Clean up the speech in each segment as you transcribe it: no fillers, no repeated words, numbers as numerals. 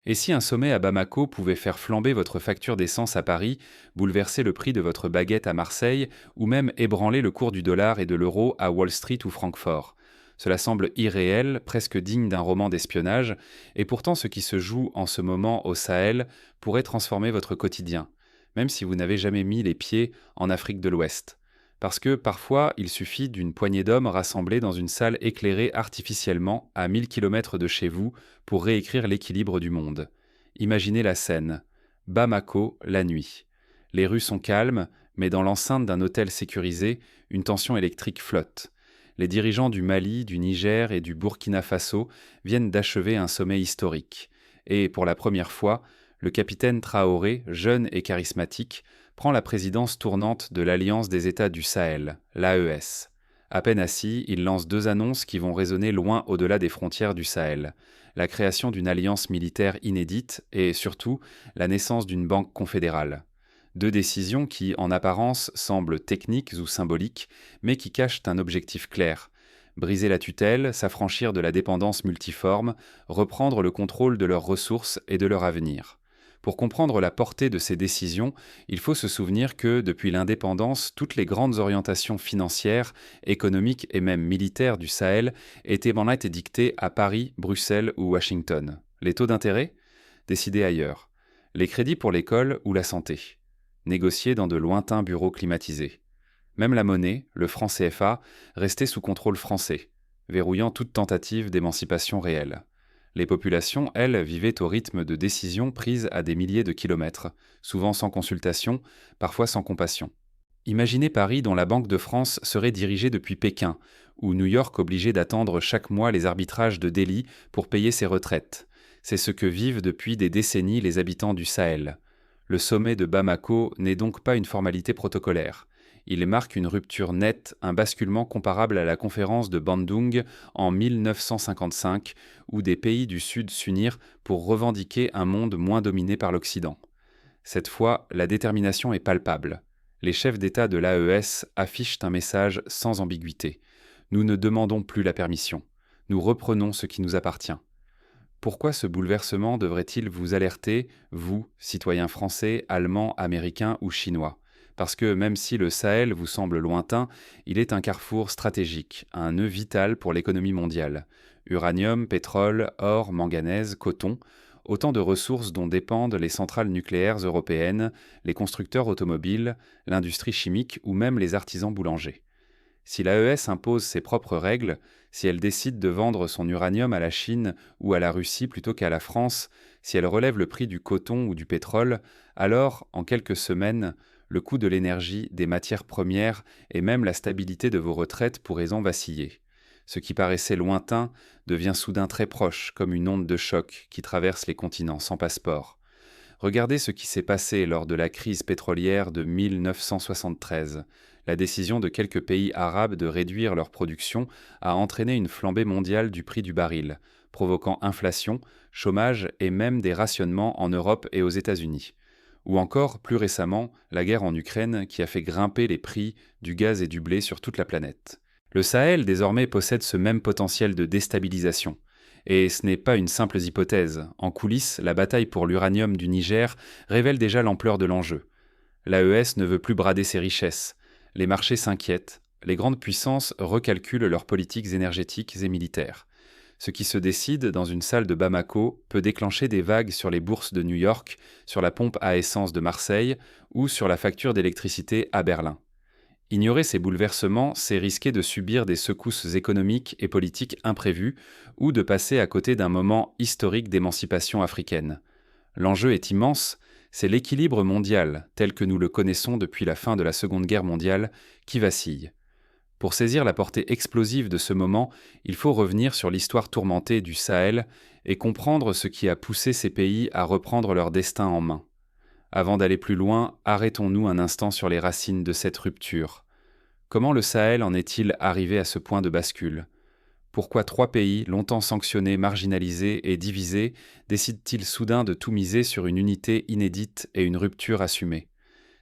Et si un sommet à Bamako pouvait faire flamber votre facture d'essence à Paris, bouleverser le prix de votre baguette à Marseille, ou même ébranler le cours du dollar et de l'euro à Wall Street ou Francfort? Cela semble irréel, presque digne d'un roman d'espionnage, et pourtant ce qui se joue en ce moment au Sahel pourrait transformer votre quotidien, même si vous n'avez jamais mis les pieds en Afrique de l'Ouest. Parce que parfois, il suffit d'une poignée d'hommes rassemblés dans une salle éclairée artificiellement à 1000 kilomètres de chez vous pour réécrire l'équilibre du monde. Imaginez la scène. Bamako, la nuit. Les rues sont calmes, mais dans l'enceinte d'un hôtel sécurisé, une tension électrique flotte. Les dirigeants du Mali, du Niger et du Burkina Faso viennent d'achever un sommet historique. Et pour la première fois, le capitaine Traoré, jeune et charismatique, prend la présidence tournante de l'Alliance des États du Sahel, l'AES. À peine assis, il lance deux annonces qui vont résonner loin au-delà des frontières du Sahel. La création d'une alliance militaire inédite et, surtout, la naissance d'une banque confédérale. Deux décisions qui, en apparence, semblent techniques ou symboliques, mais qui cachent un objectif clair. Briser la tutelle, s'affranchir de la dépendance multiforme, reprendre le contrôle de leurs ressources et de leur avenir. Pour comprendre la portée de ces décisions, il faut se souvenir que, depuis l'indépendance, toutes les grandes orientations financières, économiques et même militaires du Sahel étaient dictées à Paris, Bruxelles ou Washington. Les taux d'intérêt? Décidés ailleurs. Les crédits pour l'école ou la santé? Négociés dans de lointains bureaux climatisés. Même la monnaie, le franc CFA, restait sous contrôle français, verrouillant toute tentative d'émancipation réelle. Les populations, elles, vivaient au rythme de décisions prises à des milliers de kilomètres, souvent sans consultation, parfois sans compassion. Imaginez Paris dont la Banque de France serait dirigée depuis Pékin, ou New York obligé d'attendre chaque mois les arbitrages de Delhi pour payer ses retraites. C'est ce que vivent depuis des décennies les habitants du Sahel. Le sommet de Bamako n'est donc pas une formalité protocolaire. Il marque une rupture nette, un basculement comparable à la conférence de Bandung en 1955, où des pays du Sud s'unirent pour revendiquer un monde moins dominé par l'Occident. Cette fois, la détermination est palpable. Les chefs d'État de l'AES affichent un message sans ambiguïté. Nous ne demandons plus la permission. Nous reprenons ce qui nous appartient. Pourquoi ce bouleversement devrait-il vous alerter, vous, citoyens français, allemands, américains ou chinois? Parce que même si le Sahel vous semble lointain, il est un carrefour stratégique, un nœud vital pour l'économie mondiale. Uranium, pétrole, or, manganèse, coton, autant de ressources dont dépendent les centrales nucléaires européennes, les constructeurs automobiles, l'industrie chimique ou même les artisans boulangers. Si l'AES impose ses propres règles, si elle décide de vendre son uranium à la Chine ou à la Russie plutôt qu'à la France, si elle relève le prix du coton ou du pétrole, alors, en quelques semaines, le coût de l'énergie, des matières premières et même la stabilité de vos retraites pourraient en vaciller. Ce qui paraissait lointain devient soudain très proche, comme une onde de choc qui traverse les continents sans passeport. Regardez ce qui s'est passé lors de la crise pétrolière de 1973. La décision de quelques pays arabes de réduire leur production a entraîné une flambée mondiale du prix du baril, provoquant inflation, chômage et même des rationnements en Europe et aux États-Unis. Ou encore, plus récemment, la guerre en Ukraine qui a fait grimper les prix du gaz et du blé sur toute la planète. Le Sahel, désormais, possède ce même potentiel de déstabilisation. Et ce n'est pas une simple hypothèse. En coulisses, la bataille pour l'uranium du Niger révèle déjà l'ampleur de l'enjeu. L'AES ne veut plus brader ses richesses. Les marchés s'inquiètent. Les grandes puissances recalculent leurs politiques énergétiques et militaires. Ce qui se décide dans une salle de Bamako peut déclencher des vagues sur les bourses de New York, sur la pompe à essence de Marseille ou sur la facture d'électricité à Berlin. Ignorer ces bouleversements, c'est risquer de subir des secousses économiques et politiques imprévues ou de passer à côté d'un moment historique d'émancipation africaine. L'enjeu est immense, c'est l'équilibre mondial, tel que nous le connaissons depuis la fin de la Seconde Guerre mondiale, qui vacille. Pour saisir la portée explosive de ce moment, il faut revenir sur l'histoire tourmentée du Sahel et comprendre ce qui a poussé ces pays à reprendre leur destin en main. Avant d'aller plus loin, arrêtons-nous un instant sur les racines de cette rupture. Comment le Sahel en est-il arrivé à ce point de bascule? Pourquoi trois pays, longtemps sanctionnés, marginalisés et divisés, décident-ils soudain de tout miser sur une unité inédite et une rupture assumée?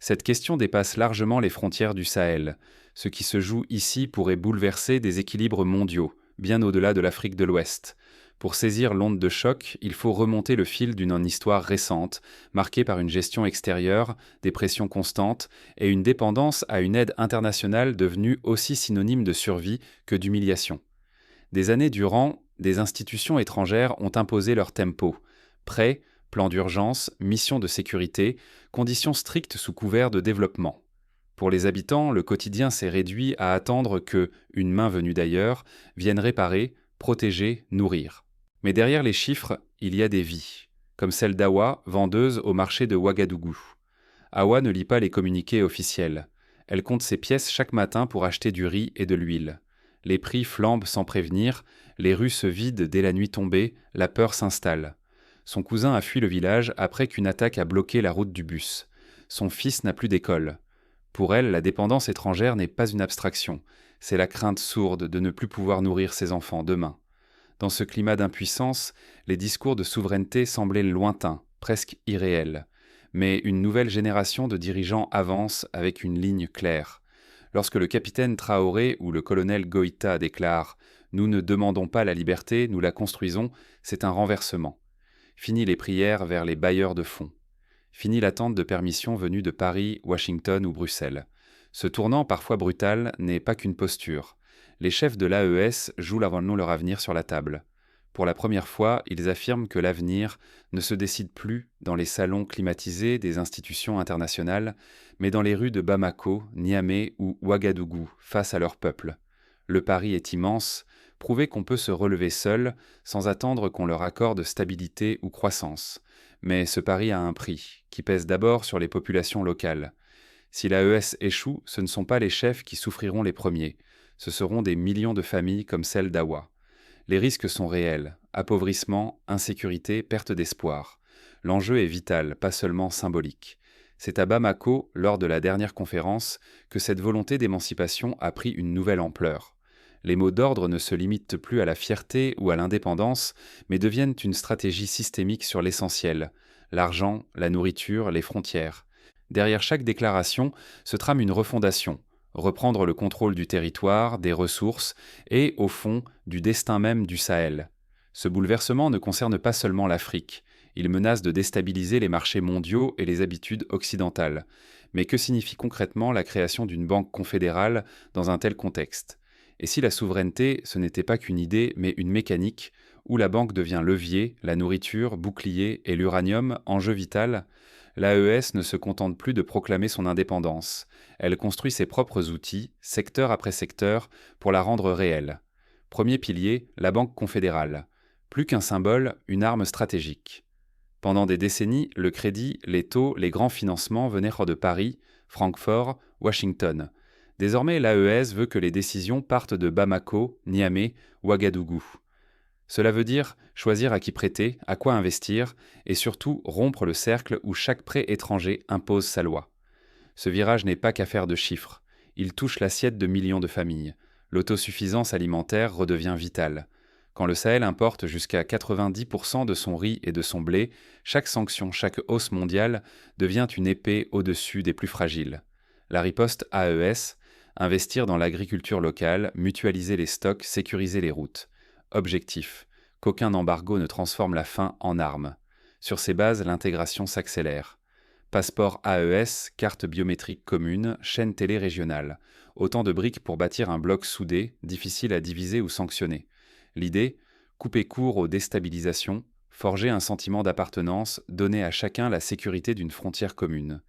Cette question dépasse largement les frontières du Sahel. Ce qui se joue ici pourrait bouleverser des équilibres mondiaux, bien au-delà de l'Afrique de l'Ouest. Pour saisir l'onde de choc, il faut remonter le fil d'une histoire récente, marquée par une gestion extérieure, des pressions constantes et une dépendance à une aide internationale devenue aussi synonyme de survie que d'humiliation. Des années durant, des institutions étrangères ont imposé leur tempo. Prêts, plans d'urgence, missions de sécurité, conditions strictes sous couvert de développement. Pour les habitants, le quotidien s'est réduit à attendre que, une main venue d'ailleurs, vienne réparer, protéger, nourrir. Mais derrière les chiffres, il y a des vies, comme celle d'Awa, vendeuse au marché de Ouagadougou. Awa ne lit pas les communiqués officiels. Elle compte ses pièces chaque matin pour acheter du riz et de l'huile. Les prix flambent sans prévenir, les rues se vident dès la nuit tombée, la peur s'installe. Son cousin a fui le village après qu'une attaque a bloqué la route du bus. Son fils n'a plus d'école. Pour elle, la dépendance étrangère n'est pas une abstraction, c'est la crainte sourde de ne plus pouvoir nourrir ses enfants demain. Dans ce climat d'impuissance, les discours de souveraineté semblaient lointains, presque irréels. Mais une nouvelle génération de dirigeants avance avec une ligne claire. Lorsque le capitaine Traoré ou le colonel Goïta déclarent « Nous ne demandons pas la liberté, nous la construisons », c'est un renversement. Fini les prières vers les bailleurs de fonds. Fini l'attente de permission venue de Paris, Washington ou Bruxelles. Ce tournant parfois brutal n'est pas qu'une posture. Les chefs de l'AES jouent leur avenir sur la table. Pour la première fois, ils affirment que l'avenir ne se décide plus dans les salons climatisés des institutions internationales, mais dans les rues de Bamako, Niamey ou Ouagadougou, face à leur peuple. Le pari est immense, prouver qu'on peut se relever seul, sans attendre qu'on leur accorde stabilité ou croissance. Mais ce pari a un prix, qui pèse d'abord sur les populations locales. Si l'AES échoue, ce ne sont pas les chefs qui souffriront les premiers. Ce seront des millions de familles comme celle d'Awa. Les risques sont réels, appauvrissement, insécurité, perte d'espoir. L'enjeu est vital, pas seulement symbolique. C'est à Bamako, lors de la dernière conférence, que cette volonté d'émancipation a pris une nouvelle ampleur. Les mots d'ordre ne se limitent plus à la fierté ou à l'indépendance, mais deviennent une stratégie systémique sur l'essentiel, l'argent, la nourriture, les frontières. Derrière chaque déclaration se trame une refondation, reprendre le contrôle du territoire, des ressources et, au fond, du destin même du Sahel. Ce bouleversement ne concerne pas seulement l'Afrique. Il menace de déstabiliser les marchés mondiaux et les habitudes occidentales. Mais que signifie concrètement la création d'une banque confédérale dans un tel contexte ? Et si la souveraineté, ce n'était pas qu'une idée, mais une mécanique, où la banque devient levier, la nourriture, bouclier et l'uranium, enjeu vital, l'AES ne se contente plus de proclamer son indépendance. Elle construit ses propres outils, secteur après secteur, pour la rendre réelle. Premier pilier, la Banque confédérale. Plus qu'un symbole, une arme stratégique. Pendant des décennies, le crédit, les taux, les grands financements venaient de Paris, Francfort, Washington. Désormais, l'AES veut que les décisions partent de Bamako, Niamey, Ouagadougou. Cela veut dire choisir à qui prêter, à quoi investir, et surtout rompre le cercle où chaque prêt étranger impose sa loi. Ce virage n'est pas qu'affaire de chiffres. Il touche l'assiette de millions de familles. L'autosuffisance alimentaire redevient vitale. Quand le Sahel importe jusqu'à 90% de son riz et de son blé, chaque sanction, chaque hausse mondiale devient une épée au-dessus des plus fragiles. La riposte AES, investir dans l'agriculture locale, mutualiser les stocks, sécuriser les routes. Objectif, qu'aucun embargo ne transforme la faim en arme. Sur ces bases, l'intégration s'accélère. Passeport AES, carte biométrique commune, chaîne télé régionale. Autant de briques pour bâtir un bloc soudé, difficile à diviser ou sanctionner. L'idée, couper court aux déstabilisations, forger un sentiment d'appartenance, donner à chacun la sécurité d'une frontière commune.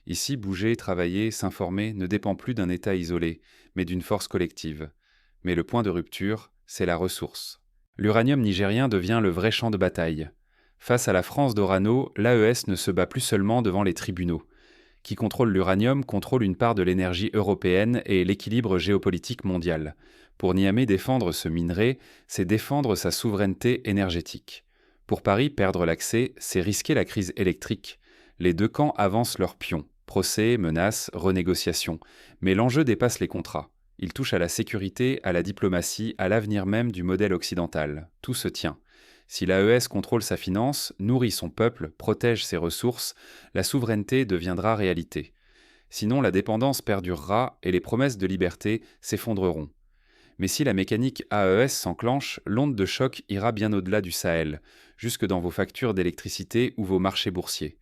Ici, bouger, travailler, s'informer ne dépend plus d'un État isolé, mais d'une force collective. Mais le point de rupture, c'est la ressource. L'uranium nigérien devient le vrai champ de bataille. Face à la France d'Orano, l'AES ne se bat plus seulement devant les tribunaux. Qui contrôle l'uranium contrôle une part de l'énergie européenne et l'équilibre géopolitique mondial. Pour Niamey, défendre ce minerai, c'est défendre sa souveraineté énergétique. Pour Paris, perdre l'accès, c'est risquer la crise électrique. Les deux camps avancent leurs pions. Procès, menaces, renégociations. Mais l'enjeu dépasse les contrats. Il touche à la sécurité, à la diplomatie, à l'avenir même du modèle occidental. Tout se tient. Si l'AES contrôle sa finance, nourrit son peuple, protège ses ressources, la souveraineté deviendra réalité. Sinon, la dépendance perdurera et les promesses de liberté s'effondreront. Mais si la mécanique AES s'enclenche, l'onde de choc ira bien au-delà du Sahel, jusque dans vos factures d'électricité ou vos marchés boursiers.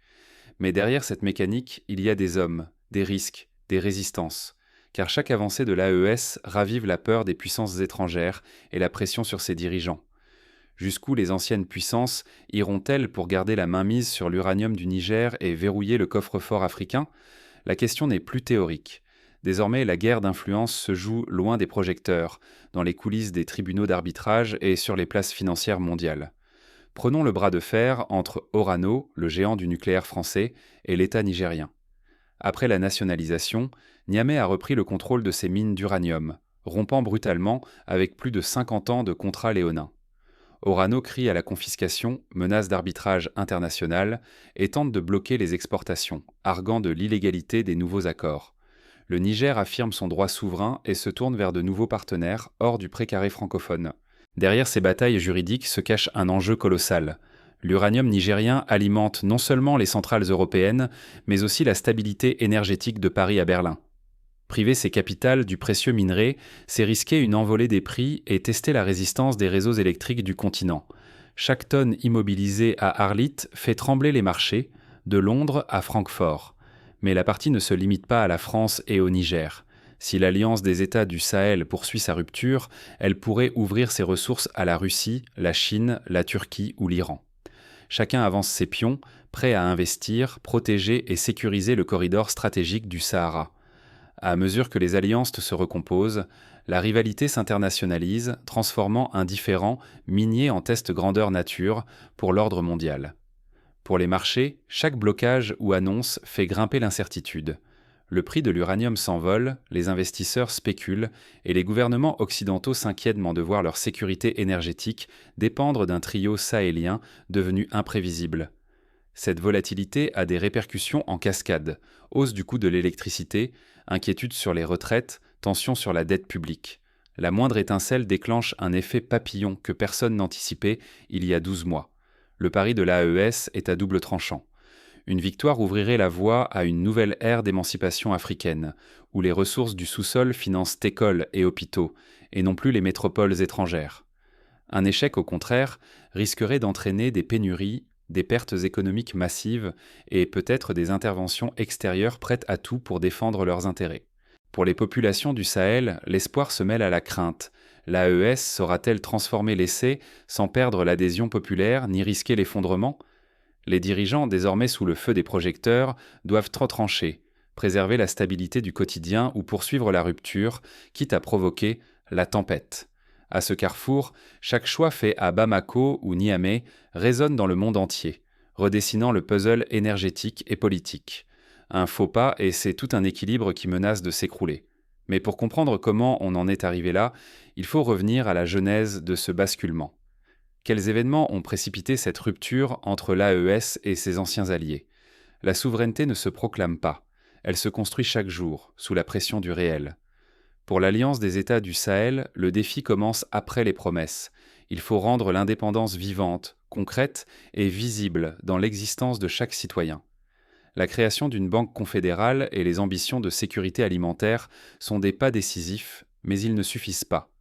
Mais derrière cette mécanique, il y a des hommes, des risques, des résistances. Car chaque avancée de l'AES ravive la peur des puissances étrangères et la pression sur ses dirigeants. Jusqu'où les anciennes puissances iront-elles pour garder la mainmise sur l'uranium du Niger et verrouiller le coffre-fort africain? La question n'est plus théorique. Désormais, la guerre d'influence se joue loin des projecteurs, dans les coulisses des tribunaux d'arbitrage et sur les places financières mondiales. Prenons le bras de fer entre Orano, le géant du nucléaire français, et l'État nigérien. Après la nationalisation, Niamey a repris le contrôle de ses mines d'uranium, rompant brutalement avec plus de 50 ans de contrats léonins. Orano crie à la confiscation, menace d'arbitrage international et tente de bloquer les exportations, arguant de l'illégalité des nouveaux accords. Le Niger affirme son droit souverain et se tourne vers de nouveaux partenaires hors du précaré francophone. Derrière ces batailles juridiques se cache un enjeu colossal. L'uranium nigérien alimente non seulement les centrales européennes, mais aussi la stabilité énergétique de Paris à Berlin. Priver ses capitales du précieux minerai, c'est risquer une envolée des prix et tester la résistance des réseaux électriques du continent. Chaque tonne immobilisée à Arlit fait trembler les marchés, de Londres à Francfort. Mais la partie ne se limite pas à la France et au Niger. Si l'Alliance des États du Sahel poursuit sa rupture, elle pourrait ouvrir ses ressources à la Russie, la Chine, la Turquie ou l'Iran. Chacun avance ses pions, prêt à investir, protéger et sécuriser le corridor stratégique du Sahara. À mesure que les alliances se recomposent, la rivalité s'internationalise, transformant un différend minier en test grandeur nature pour l'ordre mondial. Pour les marchés, chaque blocage ou annonce fait grimper l'incertitude. Le prix de l'uranium s'envole, les investisseurs spéculent et les gouvernements occidentaux s'inquiètent de voir leur sécurité énergétique dépendre d'un trio sahélien devenu imprévisible. Cette volatilité a des répercussions en cascade, hausse du coût de l'électricité, inquiétude sur les retraites, tension sur la dette publique. La moindre étincelle déclenche un effet papillon que personne n'anticipait il y a 12 mois. Le pari de l'AES est à double tranchant. Une victoire ouvrirait la voie à une nouvelle ère d'émancipation africaine, où les ressources du sous-sol financent écoles et hôpitaux, et non plus les métropoles étrangères. Un échec, au contraire, risquerait d'entraîner des pénuries, des pertes économiques massives et peut-être des interventions extérieures prêtes à tout pour défendre leurs intérêts. Pour les populations du Sahel, l'espoir se mêle à la crainte. L'AES saura-t-elle transformer l'essai sans perdre l'adhésion populaire ni risquer l'effondrement? Les dirigeants, désormais sous le feu des projecteurs, doivent trop trancher, préserver la stabilité du quotidien ou poursuivre la rupture, quitte à provoquer la tempête. À ce carrefour, chaque choix fait à Bamako ou Niamey résonne dans le monde entier, redessinant le puzzle énergétique et politique. Un faux pas et c'est tout un équilibre qui menace de s'écrouler. Mais pour comprendre comment on en est arrivé là, il faut revenir à la genèse de ce basculement. Quels événements ont précipité cette rupture entre l'AES et ses anciens alliés? La souveraineté ne se proclame pas, elle se construit chaque jour, sous la pression du réel. Pour l'Alliance des États du Sahel, le défi commence après les promesses. Il faut rendre l'indépendance vivante, concrète et visible dans l'existence de chaque citoyen. La création d'une banque confédérale et les ambitions de sécurité alimentaire sont des pas décisifs, mais ils ne suffisent pas.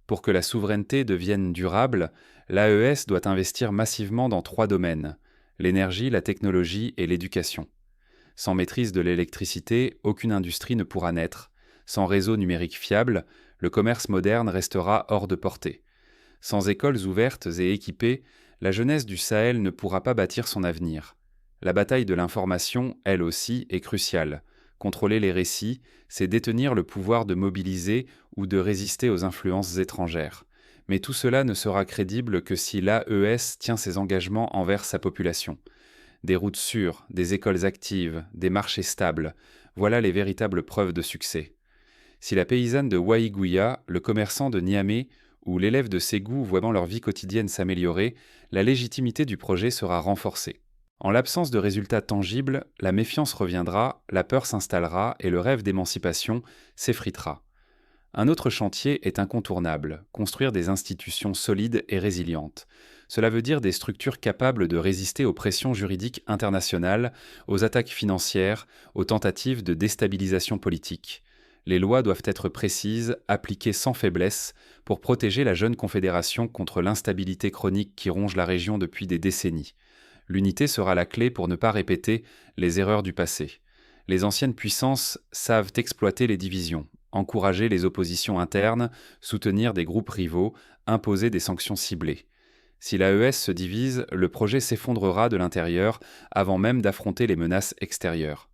Pour que la souveraineté devienne durable, l'AES doit investir massivement dans 3 domaines: l'énergie, la technologie et l'éducation. Sans maîtrise de l'électricité, aucune industrie ne pourra naître. Sans réseau numérique fiable, le commerce moderne restera hors de portée. Sans écoles ouvertes et équipées, la jeunesse du Sahel ne pourra pas bâtir son avenir. La bataille de l'information, elle aussi, est cruciale. Contrôler les récits, c'est détenir le pouvoir de mobiliser ou de résister aux influences étrangères. Mais tout cela ne sera crédible que si l'AES tient ses engagements envers sa population. Des routes sûres, des écoles actives, des marchés stables, voilà les véritables preuves de succès. Si la paysanne de Waïgouya, le commerçant de Niamey ou l'élève de Ségou voient leur vie quotidienne s'améliorer, la légitimité du projet sera renforcée. En l'absence de résultats tangibles, la méfiance reviendra, la peur s'installera et le rêve d'émancipation s'effritera. Un autre chantier est incontournable, construire des institutions solides et résilientes. Cela veut dire des structures capables de résister aux pressions juridiques internationales, aux attaques financières, aux tentatives de déstabilisation politique. Les lois doivent être précises, appliquées sans faiblesse, pour protéger la jeune confédération contre l'instabilité chronique qui ronge la région depuis des décennies. L'unité sera la clé pour ne pas répéter les erreurs du passé. Les anciennes puissances savent exploiter les divisions, encourager les oppositions internes, soutenir des groupes rivaux, imposer des sanctions ciblées. Si l'AES se divise, le projet s'effondrera de l'intérieur avant même d'affronter les menaces extérieures.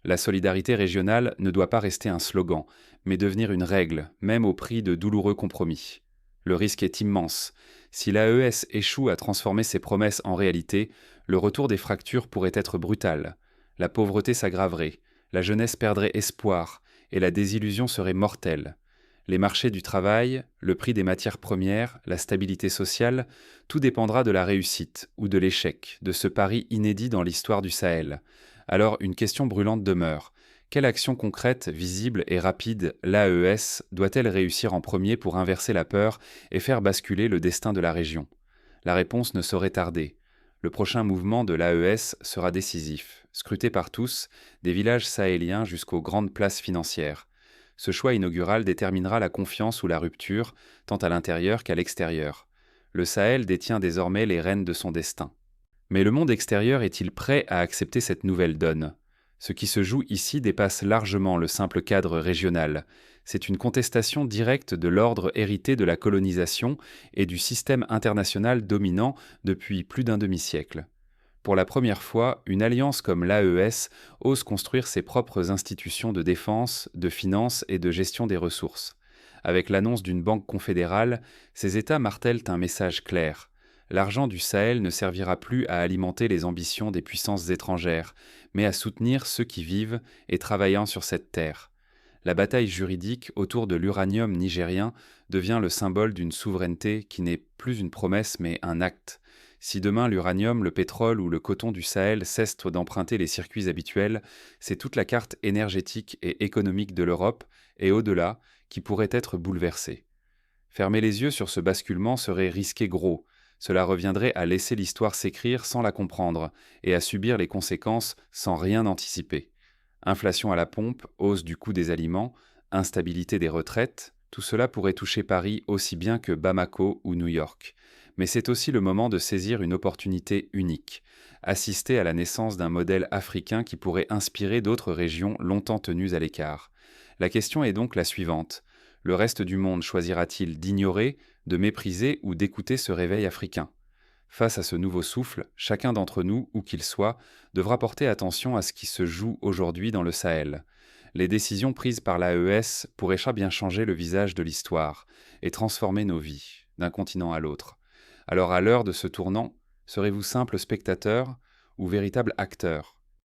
La solidarité régionale ne doit pas rester un slogan, mais devenir une règle, même au prix de douloureux compromis. Le risque est immense. Si l'AES échoue à transformer ses promesses en réalité, le retour des fractures pourrait être brutal. La pauvreté s'aggraverait, la jeunesse perdrait espoir, et la désillusion serait mortelle. Les marchés du travail, le prix des matières premières, la stabilité sociale, tout dépendra de la réussite ou de l'échec de ce pari inédit dans l'histoire du Sahel. Alors une question brûlante demeure. Quelle action concrète, visible et rapide l'AES doit-elle réussir en premier pour inverser la peur et faire basculer le destin de la région? La réponse ne saurait tarder. Le prochain mouvement de l'AES sera décisif, scruté par tous, des villages sahéliens jusqu'aux grandes places financières. Ce choix inaugural déterminera la confiance ou la rupture, tant à l'intérieur qu'à l'extérieur. Le Sahel détient désormais les rênes de son destin. Mais le monde extérieur est-il prêt à accepter cette nouvelle donne? Ce qui se joue ici dépasse largement le simple cadre régional. C'est une contestation directe de l'ordre hérité de la colonisation et du système international dominant depuis plus d'un demi-siècle. Pour la première fois, une alliance comme l'AES ose construire ses propres institutions de défense, de finance et de gestion des ressources. Avec l'annonce d'une banque confédérale, ces États martèlent un message clair. L'argent du Sahel ne servira plus à alimenter les ambitions des puissances étrangères, mais à soutenir ceux qui vivent et travaillant sur cette terre. La bataille juridique autour de l'uranium nigérien devient le symbole d'une souveraineté qui n'est plus une promesse mais un acte. Si demain l'uranium, le pétrole ou le coton du Sahel cessent d'emprunter les circuits habituels, c'est toute la carte énergétique et économique de l'Europe, et au-delà, qui pourrait être bouleversée. Fermer les yeux sur ce basculement serait risquer gros. Cela reviendrait à laisser l'histoire s'écrire sans la comprendre, et à subir les conséquences sans rien anticiper. Inflation à la pompe, hausse du coût des aliments, instabilité des retraites, tout cela pourrait toucher Paris aussi bien que Bamako ou New York. Mais c'est aussi le moment de saisir une opportunité unique, assister à la naissance d'un modèle africain qui pourrait inspirer d'autres régions longtemps tenues à l'écart. La question est donc la suivante. Le reste du monde choisira-t-il d'ignorer, de mépriser ou d'écouter ce réveil africain? Face à ce nouveau souffle, chacun d'entre nous, où qu'il soit, devra porter attention à ce qui se joue aujourd'hui dans le Sahel. Les décisions prises par l'AES pourraient bien changer le visage de l'histoire et transformer nos vies, d'un continent à l'autre. Alors à l'heure de ce tournant, serez-vous simple spectateur ou véritable acteur?